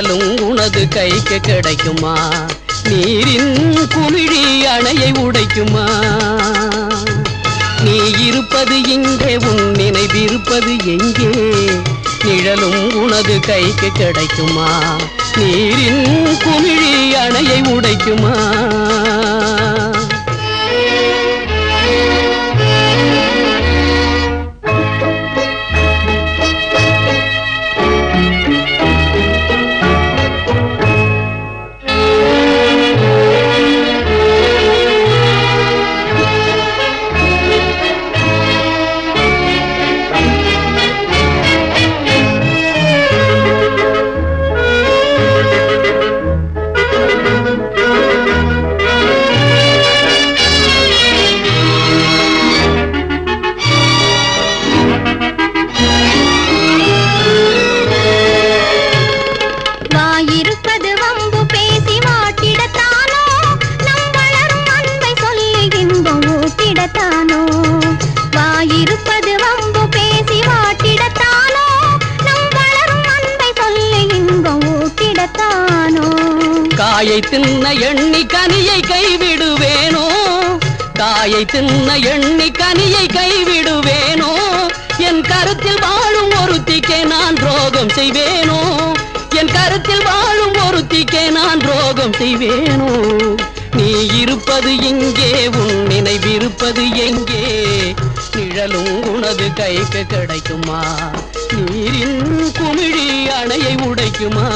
நிழலும் உனது கைக்கு கிடைக்குமா நீரின் குமிழி அணையை உடைக்குமா நீ இருப்பது இங்கே உன் நினைவிருப்பது எங்கே நிழலும் உனது கைக்கு கிடைக்குமா நீரின் குமிழி அணையை உடைக்குமா காயை தின்ன எண்ணி கனியை கைவிடுவேனோ காயை தின்ன எண்ணி கனியை கைவிடுவேனோ என் கருத்தில் வாழும் ஒருத்திக்கே நான் துரோகம் செய்வேனோ என் கருத்தில் வாழும் ஒருத்திக்கே நான் துரோகம் செய்வேனோ நீ இருப்பது இங்கே உன் நினைவிருப்பது எங்கே நிழலும் உனது கைக்கு கிடைக்குமா நீரின் குமிழி அணையை உடைக்குமா